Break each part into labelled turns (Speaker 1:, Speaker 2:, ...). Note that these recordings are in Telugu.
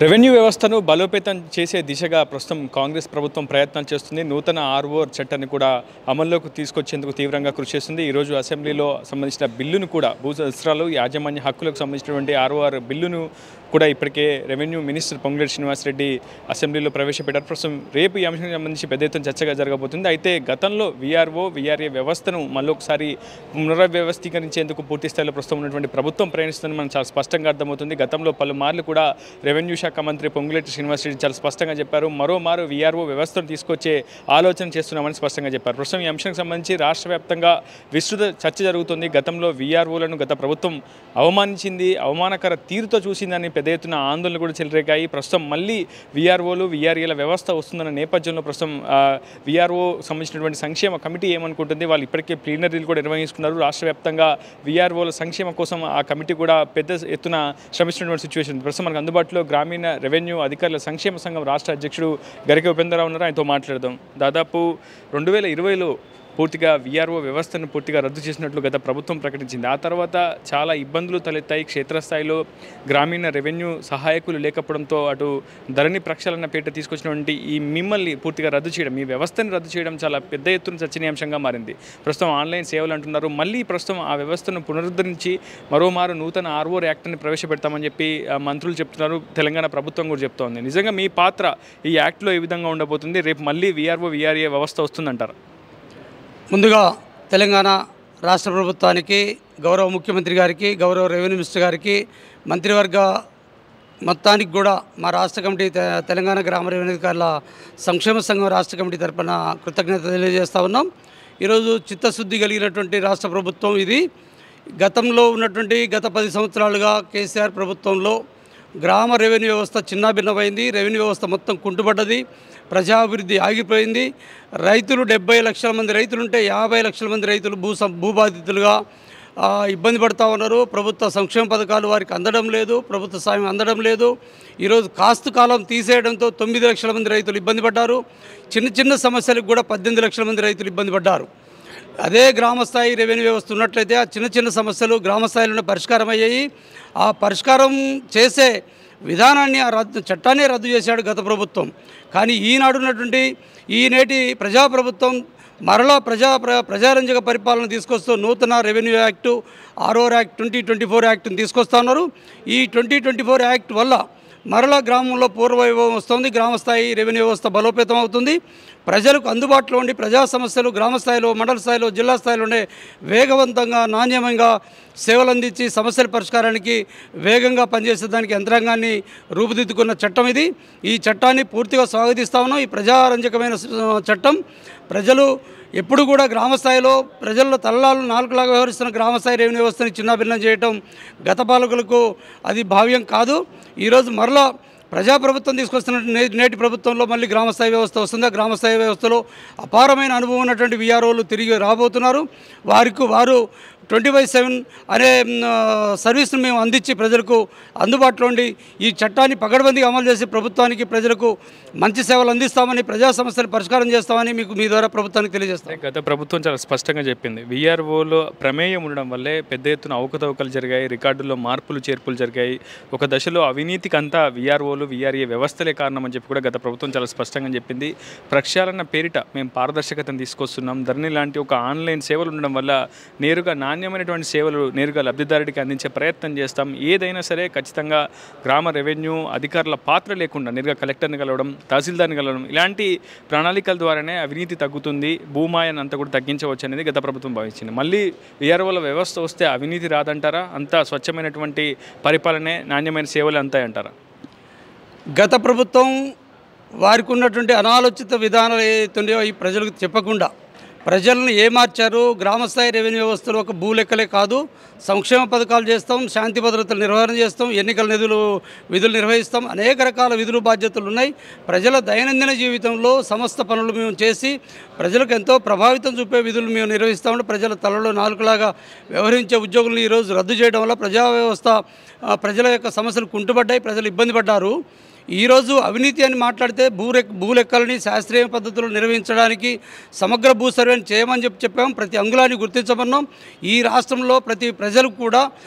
Speaker 1: రెవెన్యూ వ్యవస్థను బలోపేతం చేసే దిశగా ప్రస్తుతం కాంగ్రెస్ ప్రభుత్వం ప్రయత్నాలు చేస్తుంది. నూతన ఆర్ఓఆర్ చట్టాన్ని కూడా అమల్లోకి తీసుకొచ్చేందుకు తీవ్రంగా కృషి చేస్తుంది. ఈరోజు అసెంబ్లీలో సంబంధించిన బిల్లును కూడా భూ వస్త్రాలు యాజమాన్య హక్కులకు సంబంధించినటువంటి ఆర్ఓఆర్ బిల్లును కూడా ఇప్పటికే రెవెన్యూ మినిస్టర్ పొంగులేటి శ్రీనివాసరెడ్డి అసెంబ్లీలో ప్రవేశపెట్టారు. ప్రస్తుతం రేపు ఈ అంశానికి సంబంధించి పెద్ద ఎత్తున చర్చగా జరగబోతుంది. అయితే గతంలో వీఆర్ఓ వీఆర్ఏ వ్యవస్థను మళ్ళొకసారి పునర్వ్యవస్థీకరించేందుకు పూర్తి స్థాయిలో ప్రస్తుతం ఉన్నటువంటి ప్రభుత్వం ప్రయాణిస్తుందని మనకు చాలా స్పష్టంగా అర్థమవుతుంది. గతంలో పలుమార్లు కూడా రెవెన్యూ శాఖ మంత్రి పొంగులేటి శ్రీనివాసరెడ్డి చాలా స్పష్టంగా చెప్పారు. మరోమారు వీఆర్ఓ వ్యవస్థను తీసుకొచ్చే ఆలోచన చేస్తున్నామని స్పష్టంగా చెప్పారు. ప్రస్తుతం ఈ అంశానికి సంబంధించి రాష్ట్ర వ్యాప్తంగా విస్తృత చర్చ జరుగుతుంది. గతంలో వీఆర్ఓలను గత ప్రభుత్వం అవమానించింది, అవమానకర తీరుతో చూసిందని పెద్ద ఎత్తున ఆందోళనలు కూడా చెలరేగాయి. ప్రస్తుతం మళ్ళీ వీఆర్ఓలు వీఆర్ఏల వ్యవస్థ వస్తుందన్న నేపథ్యంలో ప్రస్తుతం వీఆర్ఓ సంబంధించినటువంటి సంక్షేమ కమిటీ ఏమనుకుంటుంది, వాళ్ళు ఇప్పటికే ప్లీనరీలు కూడా నిర్వహిస్తున్నారు. రాష్ట్ర వ్యాప్తంగా వీఆర్ఓల సంక్షేమ కోసం ఆ కమిటీ కూడా పెద్ద ఎత్తున శ్రమిస్తున్నటువంటి సిచ్యువేషన్. ప్రస్తుతం మనకు అందుబాటులో గ్రామీణ రెవెన్యూ అధికారుల సంక్షేమ సంఘం రాష్ట్ర అధ్యక్షుడు గరిక ఉపేంద్రరావు ఉన్నారు. ఆయనతో మాట్లాడదాం. దాదాపు 2020లో పూర్తిగా వీఆర్ఓ వ్యవస్థను పూర్తిగా రద్దు చేసినట్లు గత ప్రభుత్వం ప్రకటించింది. ఆ తర్వాత చాలా ఇబ్బందులు తలెత్తాయి. క్షేత్రస్థాయిలో గ్రామీణ రెవెన్యూ సహాయకులు లేకపోవడంతో అటు ధరణి ప్రక్షాళన పేట తీసుకొచ్చినటువంటి ఈ మిమ్మల్ని పూర్తిగా రద్దు చేయడం, ఈ వ్యవస్థను రద్దు చేయడం చాలా పెద్ద ఎత్తున చర్చనీయాంశంగా మారింది. ప్రస్తుతం ఆన్లైన్ సేవలు అంటున్నారు. మళ్ళీ ప్రస్తుతం ఆ వ్యవస్థను పునరుద్ధరించి మరోమారు నూతన ఆర్ఓఆర్ యాక్ట్ని ప్రవేశపెడతామని చెప్పి మంత్రులు చెప్తున్నారు. తెలంగాణ ప్రభుత్వం కూడా చెప్తోంది. నిజంగా మీ పాత్ర ఈ యాక్ట్లో ఏ విధంగా ఉండబోతుంది? రేపు మళ్ళీ వీఆర్ఓ వీఆర్ఏ వ్యవస్థ వస్తుందంటారు?
Speaker 2: ముందుగా తెలంగాణ రాష్ట్ర ప్రభుత్వానికి, గౌరవ ముఖ్యమంత్రి గారికి, గౌరవ రెవెన్యూ మినిస్టర్ గారికి, మంత్రివర్గ మొత్తానికి కూడా మా రాష్ట్ర కమిటీ తెలంగాణ గ్రామ రెవెన్యూ అధికారుల సంక్షేమ సంఘం రాష్ట్ర కమిటీ తరఫున కృతజ్ఞత తెలియజేస్తూ ఉన్నాం. ఈరోజు చిత్తశుద్ధి కలిగినటువంటి రాష్ట్ర ప్రభుత్వం ఇది. గతంలో ఉన్నటువంటి గత 10 సంవత్సరాలుగా కేసీఆర్ ప్రభుత్వంలో గ్రామ రెవెన్యూ వ్యవస్థ చిన్నాభిన్నమైంది. రెవెన్యూ వ్యవస్థ మొత్తం కుంటుపడ్డది. ప్రజాభివృద్ధి ఆగిపోయింది. రైతులు 70 లక్షల మంది రైతులుంటే 50 లక్షల మంది రైతులు భూబాధితులుగా ఇబ్బంది పడుతూ ఉన్నారు. ప్రభుత్వ సంక్షేమ పథకాలు వారికి అందడం లేదు, ప్రభుత్వ సాయం అందడం లేదు. ఈరోజు కాస్తు కాలం తీసేయడంతో 9 లక్షల మంది రైతులు ఇబ్బంది పడ్డారు. చిన్న చిన్న సమస్యలకు కూడా 18 లక్షల మంది రైతులు ఇబ్బంది పడ్డారు. అదే గ్రామస్థాయి రెవెన్యూ వ్యవస్థ ఉన్నట్లయితే ఆ చిన్న చిన్న సమస్యలు గ్రామస్థాయిలోనే పరిష్కారం అయ్యాయి. ఆ పరిష్కారం చేసే విధానాన్ని, చట్టాన్ని రద్దు చేశాడు గత ప్రభుత్వం. కానీ ఈనాడు ఉన్నటువంటి నేటి ప్రజాప్రభుత్వం మరలా ప్రజారంజక పరిపాలన తీసుకొస్తూ నూతన రెవెన్యూ యాక్టు, ఆర్ఓఆర్ యాక్ట్ 2024 యాక్ట్ని తీసుకొస్తా ఉన్నారు. ఈ 2024 యాక్ట్ వల్ల మరలా గ్రామంలో పూర్వవైభవం వస్తుంది. గ్రామస్థాయి రెవెన్యూ వ్యవస్థ బలోపేతం అవుతుంది. ప్రజలకు అందుబాటులో ఉండి ప్రజా సమస్యలు గ్రామస్థాయిలో, మండల స్థాయిలో, జిల్లా స్థాయిలోనే వేగవంతంగా, నాణ్యమంగా సేవలు అందించి సమస్యల పరిష్కారానికి వేగంగా పనిచేసేదానికి యంత్రాంగాన్ని రూపుదిద్దుకున్న చట్టం ఇది. ఈ చట్టాన్ని పూర్తిగా స్వాగతిస్తా ఉన్నాం. ఈ ప్రజారంజకమైన చట్టం ప్రజలు ఎప్పుడు కూడా గ్రామస్థాయిలో ప్రజల్లో తలలాలు నాలుగులాగా వ్యవహరిస్తున్న గ్రామస్థాయి రెవెన్యూ వ్యవస్థని చిన్నాభిన్నం చేయటం గత పాలకులకు అది భావ్యం కాదు. ఈరోజు మరలా ప్రజాప్రభుత్వం తీసుకొస్తున్న నేటి ప్రభుత్వంలో మళ్ళీ గ్రామస్థాయి వ్యవస్థ వస్తుంది. ఆ గ్రామస్థాయి వ్యవస్థలో అపారమైన అనుభవం ఉన్నటువంటి వీఆర్ఓలు తిరిగి రాబోతున్నారు. వారు 24/7 అనే సర్వీస్ను మేము అందించి ప్రజలకు అందుబాటులో ఉండి ఈ చట్టాన్ని పకడ్బందీగా అమలు చేసి ప్రభుత్వానికి, ప్రజలకు మంచి సేవలు అందిస్తామని, ప్రజా సమస్యలు పరిష్కారం చేస్తామని మీకు మీ ద్వారా ప్రభుత్వానికి తెలియజేస్తాం.
Speaker 1: గత ప్రభుత్వం చాలా స్పష్టంగా చెప్పింది, వీఆర్ఓలో ప్రమేయం ఉండడం వల్లే పెద్ద ఎత్తున అవకతవకలు జరిగాయి, రికార్డుల్లో మార్పులు చేర్పులు జరిగాయి, ఒక దశలో అవినీతికి అంతా వీఆర్ఓలు వీఆర్ఏ వ్యవస్థలే కారణం అని చెప్పి కూడా గత ప్రభుత్వం చాలా స్పష్టంగా చెప్పింది. ప్రక్షాళన పేరిట మేము పారదర్శకతను తీసుకొస్తున్నాం. ధరణి లాంటి ఒక ఆన్లైన్ సేవలు ఉండడం వల్ల నేరుగా నాణ్యమైనటువంటి సేవలు నేరుగా లబ్ధిదారుడికి అందించే ప్రయత్నం చేస్తాం. ఏదైనా సరే ఖచ్చితంగా గ్రామ రెవెన్యూ అధికారుల పాత్ర లేకుండా నేరుగా కలెక్టర్ని కలవడం, తహసీల్దార్ని కలవడం, ఇలాంటి ప్రణాళికల ద్వారానే అవినీతి తగ్గుతుంది, భూమాయను అంతా కూడా తగ్గించవచ్చు అనేది గత ప్రభుత్వం భావించింది. మళ్ళీ వీఆర్ఓల వ్యవస్థ వస్తే అవినీతి రాదంటారా? అంతా స్వచ్ఛమైనటువంటి పరిపాలనే, నాణ్యమైన సేవలు అంతాయి అంటారా?
Speaker 2: గత ప్రభుత్వం వారికి ఉన్నటువంటి అనాలోచిత విధానాలు ఏవైతుండేవో ఈ ప్రజలకు చెప్పకుండా ప్రజలను ఏమార్చారు. గ్రామస్థాయి రెవెన్యూ వ్యవస్థలో ఒక భూలెక్కలే కాదు, సంక్షేమ పథకాలు చేస్తాం, శాంతి భద్రతలు నిర్వహణ చేస్తాం, ఎన్నికల విధులు నిర్వహిస్తాం, అనేక రకాల విధులు బాధ్యతలు ఉన్నాయి. ప్రజల దైనందిన జీవితంలో సమస్త పనులు మేము చేసి ప్రజలకు ఎంతో ప్రభావితం చూపే విధులు మేము నిర్వహిస్తామంటే ప్రజల తలలో నాలుకలాగా వ్యవహరించే ఉద్యోగులను ఈరోజు రద్దు చేయడం వల్ల ప్రజా వ్యవస్థ, ప్రజల యొక్క సమస్యలు కుంటుపడ్డాయి, ప్రజలు ఇబ్బంది పడ్డారు. ఈరోజు అవినీతి అని మాట్లాడితే భూలెక్కలని శాస్త్రీయ పద్ధతులు నిర్వహించడానికి సమగ్ర భూ సర్వేని చేయమని చెప్పాము. ప్రతి అంగుళాన్ని గుర్తించమన్నాం. ఈ రాష్ట్రంలో ప్రతి ప్రజలకు కూడా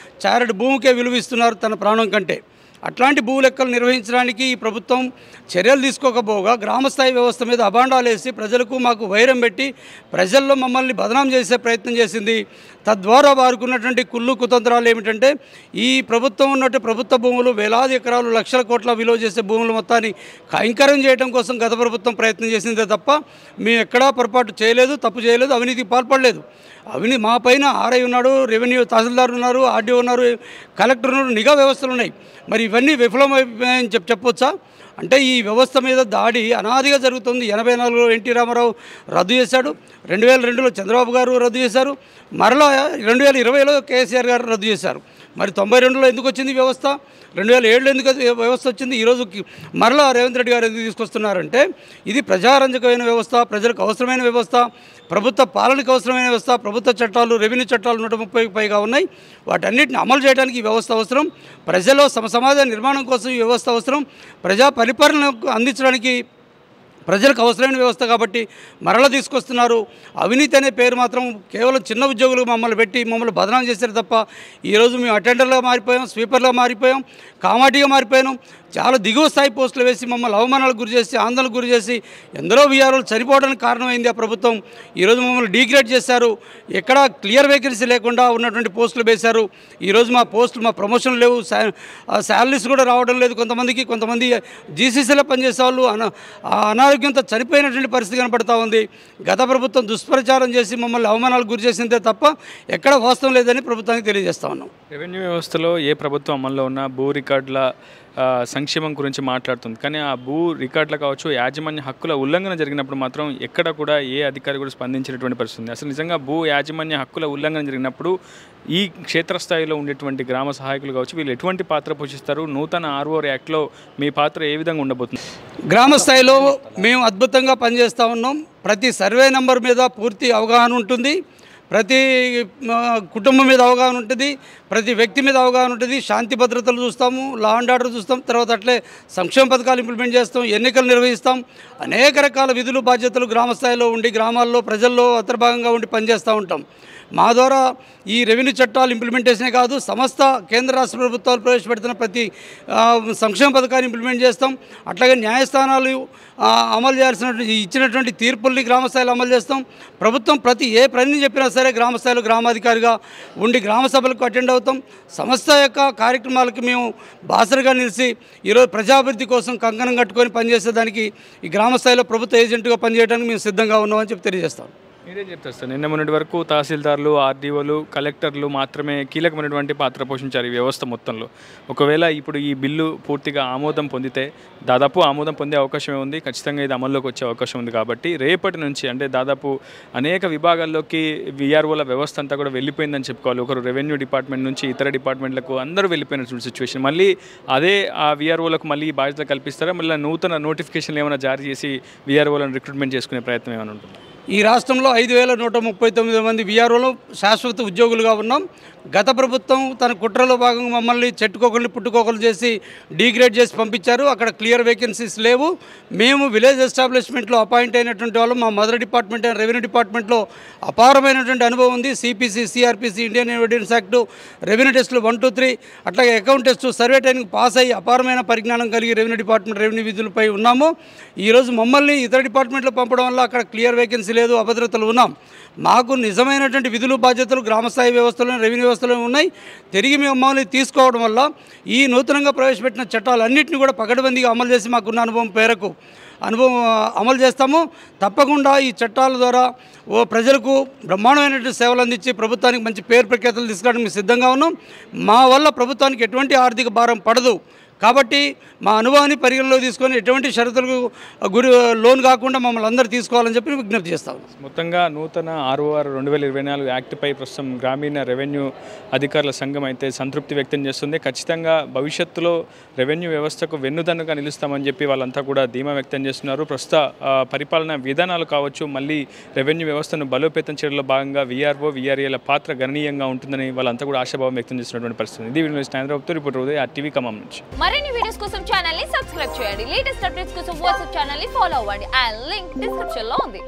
Speaker 2: చారెడు భూమికే విలువిస్తున్నారు తన ప్రాణం కంటే. అట్లాంటి భూ లెక్కలు నిర్వహించడానికి ఈ ప్రభుత్వం చర్యలు తీసుకోకపోగా గ్రామస్థాయి వ్యవస్థ మీద అభాండాలు వేసి ప్రజలకు మాకు వైరం పెట్టి ప్రజల్లో మమ్మల్ని బదనాం చేసే ప్రయత్నం చేసింది. తద్వారా వారుకున్నటువంటి కుళ్ళు కుతంత్రాలు ఏమిటంటే ఈ ప్రభుత్వం ఉన్నట్టు ప్రభుత్వ భూములు వేలాది ఎకరాలు లక్షల కోట్ల విలువ చేసే భూములు మొత్తాన్ని కైంకర్యం చేయడం కోసం గత ప్రభుత్వం ప్రయత్నం చేసిందే తప్ప మేము ఎక్కడా పొరపాటు చేయలేదు, తప్పు చేయలేదు, అవినీతికి పాల్పడలేదు. మా పైన ఆర్ఐ ఉన్నాడు, రెవెన్యూ తహసీల్దార్ ఉన్నారు, ఆర్డీఓ ఉన్నారు, కలెక్టర్ ఉన్నారు, నిఘా వ్యవస్థలు ఉన్నాయి. మరి ఇవన్నీ విఫలమైపోయాయని చెప్పొచ్చా? అంటే ఈ వ్యవస్థ మీద దాడి అనాదిగా జరుగుతుంది. 84లో ఎన్టీ రామారావు రద్దు చేశాడు, 2002లో చంద్రబాబు గారు రద్దు చేశారు, మరలా 2020లో కేసీఆర్ గారు రద్దు చేశారు. మరి 92లో ఎందుకు వచ్చింది వ్యవస్థ, 2007లో ఎందుకు వ్యవస్థ వచ్చింది, ఈరోజు మరలా రేవంత్ రెడ్డి గారు ఎందుకు తీసుకొస్తున్నారంటే ఇది ప్రజారంజకమైన వ్యవస్థ, ప్రజలకు అవసరమైన వ్యవస్థ, ప్రభుత్వ పాలనకు అవసరమైన వ్యవస్థ, ప్రభుత్వ చట్టాలు, రెవెన్యూ చట్టాలు 130కి పైగా ఉన్నాయి. వాటన్నిటిని అమలు చేయడానికి ఈ వ్యవస్థ అవసరం, ప్రజల్లో సమాజ నిర్మాణం కోసం ఈ వ్యవస్థ అవసరం, ప్రజా పరిపాలనకు అందించడానికి ప్రజలకు అవసరమైన వ్యవస్థ కాబట్టి మరలా తీసుకొస్తున్నారు. అవినీతి అనే పేరు మాత్రం కేవలం చిన్న ఉద్యోగులకు మమ్మల్ని పెట్టి మమ్మల్ని బదనాం చేశారు తప్ప ఈరోజు మేము అటెండర్లుగా మారిపోయాం, స్వీపర్లుగా మారిపోయాం, కామాటిగా మారిపోయాం. చాలా దిగువ స్థాయి పోస్టులు వేసి మమ్మల్ని అవమానాలకు గురి చేసి, ఆందోళనకు గురి చేసి ఎందరో వీఆర్ఓలు చనిపోవడానికి కారణమైంది ఆ ప్రభుత్వం. ఈరోజు మమ్మల్ని డీగ్రేడ్ చేశారు, ఎక్కడా క్లియర్ వేకెన్సీ లేకుండా ఉన్నటువంటి పోస్టులు వేశారు. ఈరోజు మా పోస్టులు, మా ప్రమోషన్లు లేవు, శాలరీస్ కూడా రావడం లేదు. కొంతమంది జీసీసీలో పనిచేసే వాళ్ళు అనారోగ్యంతో చనిపోయినటువంటి పరిస్థితి కనపడతా ఉంది. గత ప్రభుత్వం దుష్ప్రచారం చేసి మమ్మల్ని అవమానాలకు గురి చేసిందే తప్ప ఎక్కడ వాస్తవం లేదని ప్రభుత్వానికి తెలియజేస్తా ఉన్నాం.
Speaker 1: రెవెన్యూ వ్యవస్థలో ఏ ప్రభుత్వం అమల్లో ఉన్న భూ రికార్డుల సంక్షేమం గురించి మాట్లాడుతుంది, కానీ ఆ భూ రికార్డులు కావచ్చు, యాజమాన్య హక్కుల ఉల్లంఘన జరిగినప్పుడు మాత్రం ఎక్కడ కూడా ఏ అధికారి కూడా స్పందించినటువంటి పరిస్థితి ఉంది. అసలు నిజంగా భూ యాజమాన్య హక్కుల ఉల్లంఘన జరిగినప్పుడు ఈ క్షేత్రస్థాయిలో ఉండేటువంటి గ్రామ సహాయకులు కావచ్చు, వీళ్ళు ఎటువంటి పాత్ర పోషిస్తారు? నూతన ఆర్ఓఆర్ యాక్ట్లో మీ పాత్ర ఏ విధంగా ఉండబోతుంది?
Speaker 2: గ్రామ స్థాయిలో మేము అద్భుతంగా పనిచేస్తూ ఉన్నాం. ప్రతి సర్వే నెంబర్ మీద పూర్తి అవగాహన ఉంటుంది, ప్రతి కుటుంబం మీద అవగాహన ఉంటుంది, ప్రతి వ్యక్తి మీద అవగాహన ఉంటుంది. శాంతి భద్రతలు చూస్తాము, లా అండ్ ఆర్డర్ చూస్తాం, తర్వాత అట్లే సంక్షేమ పథకాలు ఇంప్లిమెంట్ చేస్తాం, ఎన్నికలు నిర్వహిస్తాం. అనేక రకాల విధులు బాధ్యతలు గ్రామ స్థాయిలో ఉండి గ్రామాల్లో ప్రజల్లో అంతర్భాగంగా ఉండి పనిచేస్తూ ఉంటాం. మా ద్వారా ఈ రెవెన్యూ చట్టాలు ఇంప్లిమెంటేషనే కాదు, సమస్త కేంద్ర రాష్ట్ర ప్రభుత్వాలు ప్రవేశపెడుతున్న ప్రతి సంక్షేమ పథకాన్ని ఇంప్లిమెంట్ చేస్తాం. అట్లాగే న్యాయస్థానాలు అమలు చేయాల్సినటువంటి ఇచ్చినటువంటి తీర్పుల్ని గ్రామస్థాయిలో అమలు చేస్తాం. ప్రభుత్వం ప్రతి ఏ పని చెప్పినా సరే గ్రామస్థాయిలో గ్రామాధికారిగా ఉండి గ్రామ సభలకు అటెండ్ అవుతాం. సంస్థ యొక్క కార్యక్రమాలకి మేము బాసరగా నిలిచి ఈరోజు ప్రజాభివృద్ధి కోసం కంకణం కట్టుకొని పనిచేసేదానికి ఈ గ్రామస్థాయిలో ప్రభుత్వ ఏజెంట్గా పనిచేయడానికి మేము సిద్ధంగా ఉన్నామని చెప్పి తెలియజేస్తాం.
Speaker 1: మీరే చెప్తారు సార్, నిన్న మొన్నటి వరకు తహసీల్దార్లు, ఆర్డీఓలు, కలెక్టర్లు మాత్రమే కీలకమైనటువంటి పాత్ర పోషించారు ఈ వ్యవస్థ మొత్తంలో. ఒకవేళ ఇప్పుడు ఈ బిల్లు పూర్తిగా ఆమోదం పొందితే, దాదాపు ఆమోదం పొందే అవకాశమే ఉంది, ఖచ్చితంగా ఇది అమల్లోకి వచ్చే అవకాశం ఉంది. కాబట్టి రేపటి నుంచి అంటే దాదాపు అనేక విభాగాల్లోకి వీఆర్ఓల వ్యవస్థ అంతా కూడా వెళ్ళిపోయిందని చెప్పుకోవాలి. ఒకరు రెవెన్యూ డిపార్ట్మెంట్ నుంచి ఇతర డిపార్ట్మెంట్లకు అందరూ వెళ్ళిపోయినటువంటి సిచ్యువేషన్. మళ్ళీ అదే ఆ వీఆర్ఓలకు మళ్ళీ బాధ్యత కల్పిస్తారా? మళ్ళీ నూతన నోటిఫికేషన్లు ఏమైనా జారీ చేసి వీఆర్ఓలను రిక్రూట్మెంట్ చేసుకునే ప్రయత్నం ఏమైనా ఉంటుంది?
Speaker 2: ఈ రాష్ట్రంలో 5139 మంది వీఆర్ఓలు శాశ్వత ఉద్యోగులుగా ఉన్నాం. గత ప్రభుత్వం తన కుట్రలో భాగంగా మమ్మల్ని చెట్టుకోకల్ని పుట్టుకోకలు చేసి డీగ్రేడ్ చేసి పంపించారు. అక్కడ క్లియర్ వేకెన్సీస్ లేవు. మేము విలేజ్ ఎస్టాబ్లిష్మెంట్లో అపాయింట్ అయినటువంటి వాళ్ళు మా మదర్ డిపార్ట్మెంట్ అయిన రెవెన్యూ డిపార్ట్మెంట్లో అపారమైనటువంటి అనుభవం ఉంది. CPC, CrPC, Indian evidence act, revenue టెస్టులు 1, 2, 3, అట్లాగే account test, survey training pass అయ్యి అపారమైన పరిజ్ఞానం కలిగి రెవెన్యూ డిపార్ట్మెంట్ రెవెన్యూ విధులపై ఉన్నాము. ఈరోజు మమ్మల్ని ఇతర డిపార్ట్మెంట్లో పంపడం వల్ల అక్కడ క్లియర్ వేకెన్సీ లేదు, అభద్రతలు ఉన్నాం. మాకు నిజమైనటువంటి విధులు బాధ్యతలు గ్రామస్థాయి వ్యవస్థలో, రెవెన్యూ వ్యవస్థలో ఉన్నాయి. తిరిగి మమ్మల్ని తీసుకోవడం వల్ల ఈ నూతనంగా ప్రవేశపెట్టిన చట్టాలన్నింటినీ కూడా పకడ్బందీగా అమలు చేసి మాకున్న అనుభవం పేరకు అమలు చేస్తాము. తప్పకుండా ఈ చట్టాల ద్వారా ప్రజలకు బ్రహ్మాండమైనటువంటి సేవలు అందించి ప్రభుత్వానికి మంచి పేరు ప్రఖ్యాతులు తీసుకోవడానికి మేము సిద్ధంగా ఉన్నాం. మా వల్ల ప్రభుత్వానికి ఎటువంటి ఆర్థిక భారం పడదు. కాబట్టి మా అనుభవాన్ని పరిగణలో తీసుకొని ఎటువంటి షరతులకు లోన్ కాకుండా మమ్మల్ని అందరూ తీసుకోవాలని చెప్పి విజ్ఞప్తి చేస్తాం.
Speaker 1: మొత్తంగా నూతన ఆర్ఓఆర్ 2024 యాక్ట్పై ప్రస్తుతం గ్రామీణ రెవెన్యూ అధికారుల సంఘం అయితే సంతృప్తి వ్యక్తం చేస్తుంది. ఖచ్చితంగా భవిష్యత్తులో రెవెన్యూ వ్యవస్థకు వెన్నుదన్నుగా నిలుస్తామని చెప్పి వాళ్ళంతా కూడా ధీమా వ్యక్తం చేస్తున్నారు. ప్రస్తుత పరిపాలన విధానాలు కావచ్చు, మళ్ళీ రెవెన్యూ వ్యవస్థను బలోపేతం చేయడంలో భాగంగా వీఆర్ఓ, వీఆర్ఏల పాత్ర గణనీయంగా ఉంటుందని వాళ్ళంతా కూడా ఆశాభావం వ్యక్తం చేస్తున్నటువంటి పరిస్థితి. ఇది రిపోర్టర్ RTV ఖమ్మం నుంచి.
Speaker 3: మరిన్ని వీడియోస్ కోసం ఛానల్ ని సబ్స్క్రైబ్ చేయండి. లేటెస్ట్ అప్డేట్స్ కోసం వాట్సాప్ ఛానల్ ని ఫాలో అవ్వండి. ఆ లింక్ డిస్క్రిప్షన్ లో ఉంది.